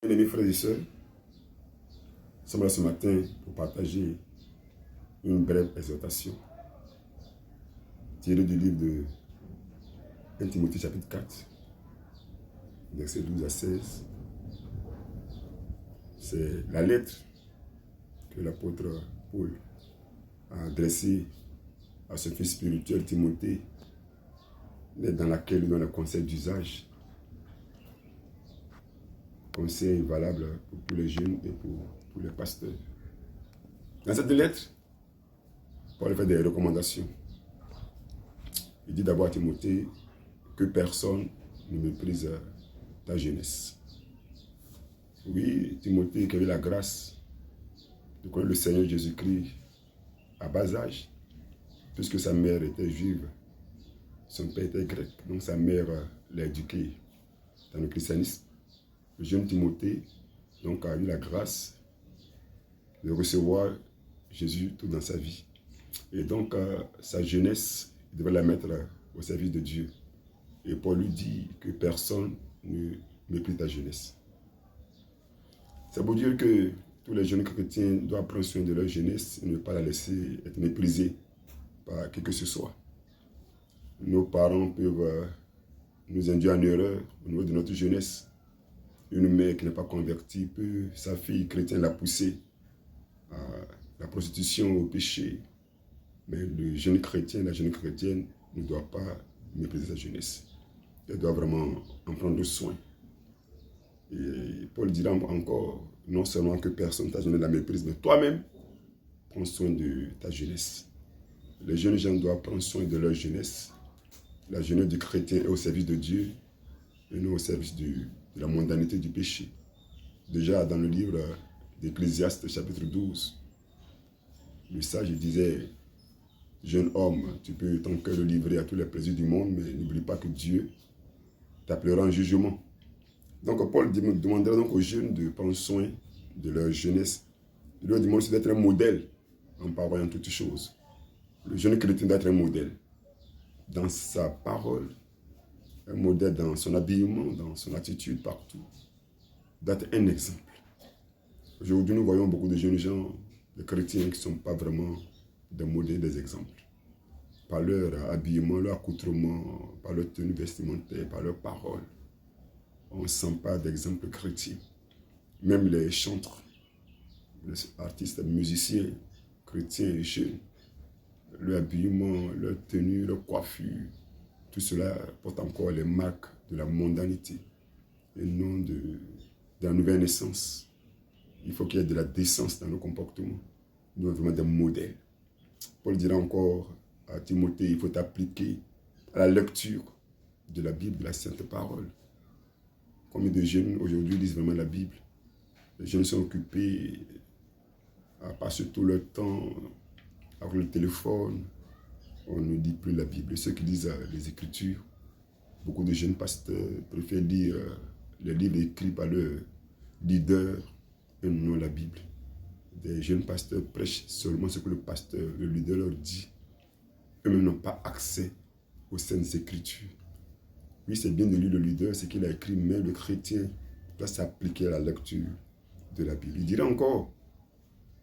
Bien-aimés frères et sœurs, nous sommes là ce matin pour partager une brève exhortation tirée du livre de 1 Timothée chapitre 4, versets 12 à 16. C'est la lettre que l'apôtre Paul a adressée à ce fils spirituel Timothée, dans laquelle il donne un conseil d'usage, conseil valable pour tous les jeunes et pour tous les pasteurs. Dans cette lettre, Paul fait des recommandations. Il dit d'abord à Timothée que personne ne méprise ta jeunesse. Oui, Timothée qui avait la grâce de connaître le Seigneur Jésus-Christ à bas âge, puisque sa mère était juive, son père était grec, donc sa mère l'a éduqué dans le christianisme. Le jeune Timothée donc, a eu la grâce de recevoir Jésus tout dans sa vie. Et donc, sa jeunesse, il devait la mettre au service de Dieu. Et Paul lui dit que personne ne méprise ta jeunesse. Ça veut dire que tous les jeunes chrétiens doivent prendre soin de leur jeunesse et ne pas la laisser être méprisée par qui que ce soit. Nos parents peuvent nous induire en erreur au niveau de notre jeunesse. Une mère qui n'est pas convertie peut, sa fille chrétienne, la pousser à la prostitution, au péché. Mais le jeune chrétien, la jeune chrétienne ne doit pas mépriser sa jeunesse. Elle doit vraiment en prendre soin. Et Paul dira encore, non seulement que personne ta jeunesse la méprise, mais toi-même, prends soin de ta jeunesse. Les jeunes gens doivent prendre soin de leur jeunesse. La jeunesse du chrétien est au service de Dieu et non au service de la mondanité du péché. Déjà dans le livre d'Ecclésiaste, chapitre 12, le sage disait, jeune homme, tu peux ton cœur le livrer à tous les plaisirs du monde, mais n'oublie pas que Dieu t'appellera en jugement. Donc Paul demandera donc aux jeunes de prendre soin de leur jeunesse. Il leur demande aussi d'être un modèle en parole en toutes choses. Le jeune chrétien doit être un modèle dans sa parole, un modèle dans son habillement, dans son attitude, partout. D'être un exemple. Aujourd'hui, nous voyons beaucoup de jeunes gens, de chrétiens qui ne sont pas vraiment des modèles, des exemples. Par leur habillement, leur accoutrement, par leur tenue vestimentaire, par leurs paroles. On ne sent pas d'exemple chrétien. Même les chantres, les artistes, les musiciens, chrétiens et jeunes, leur habillement, leur tenue, leur coiffure, tout cela porte encore les marques de la mondanité et non de la nouvelle naissance. Il faut qu'il y ait de la décence dans nos comportements. Nous sommes vraiment des modèles. Paul dira encore à Timothée, il faut t'appliquer à la lecture de la Bible, de la Sainte Parole. Combien de jeunes aujourd'hui lisent vraiment la Bible? Les jeunes sont occupés à passer tout leur temps avec le téléphone. On ne lit plus la Bible. Ceux qui lisent les Écritures, beaucoup de jeunes pasteurs préfèrent lire les livres écrits par leurs leaders et non la Bible. Des jeunes pasteurs prêchent seulement ce que le pasteur, le leader leur dit. Eux-mêmes n'ont pas accès aux Saintes Écritures. Oui, c'est bien de lire le leader, ce qu'il a écrit, mais le chrétien doit s'appliquer à la lecture de la Bible. Il dirait encore,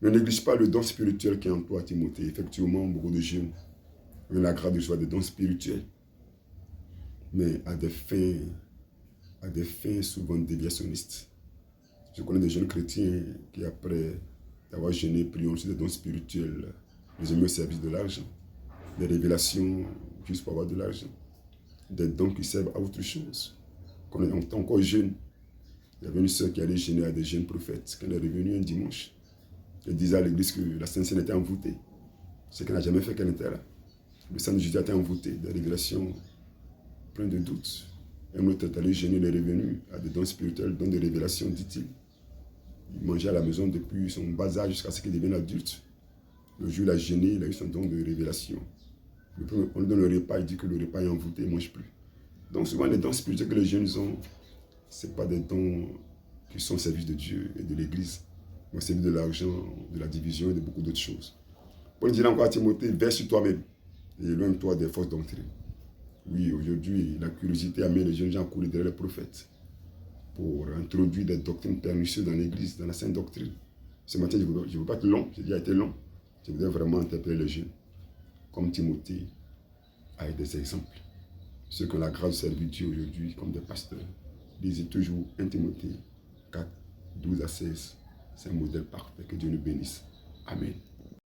ne néglige pas le don spirituel qui est en toi, Timothée. Effectivement, beaucoup de jeunes ont la grâce de recevoir des dons spirituels, mais à des fins souvent déviationnistes. Je connais des jeunes chrétiens qui, après avoir jeûné, prié, ont reçu des dons spirituels, les ont mis au service de l'argent, des révélations juste pour avoir de l'argent, des dons qui servent à autre chose. Quand on est encore jeune, il y avait une sœur qui allait jeûner à des jeunes prophètes. Quand elle est revenue un dimanche, elle disait à l'église que la Sainte Seine était envoûtée. Ce qu'elle n'a jamais fait qu'elle était là. Le sang de Jésus était envoûté, des révélations pleines de doutes. Un autre est allé jeûner, il est revenu à des dons spirituels, dons de révélations, dit-il. Il mangeait à la maison depuis son bas âge jusqu'à ce qu'il devienne adulte. Le jour où il a jeûné, il a eu son don de révélation. On lui donne le repas, il dit que le repas est envoûté, il ne mange plus. Donc souvent les dons spirituels que les jeunes ont, ce n'est pas des dons qui sont au service de Dieu et de l'Église, mais au service de l'argent, de la division et de beaucoup d'autres choses. Paul dit encore à Timothée, veille sur toi-même et éloigne-toi des fausses doctrines. Oui, aujourd'hui, la curiosité amène les jeunes gens à courir derrière les prophètes. pour introduire des doctrines pernicieuses dans l'église, dans la sainte doctrine. Ce matin, je ne veux pas être long, j'ai déjà été long. Je voudrais vraiment interpeller les jeunes, comme Timothée, avec des exemples. Ceux qui ont la grâce de servir Dieu aujourd'hui, comme des pasteurs, lisez toujours 1 Timothée 4, 12 à 16. C'est un modèle parfait. Que Dieu nous bénisse. Amen.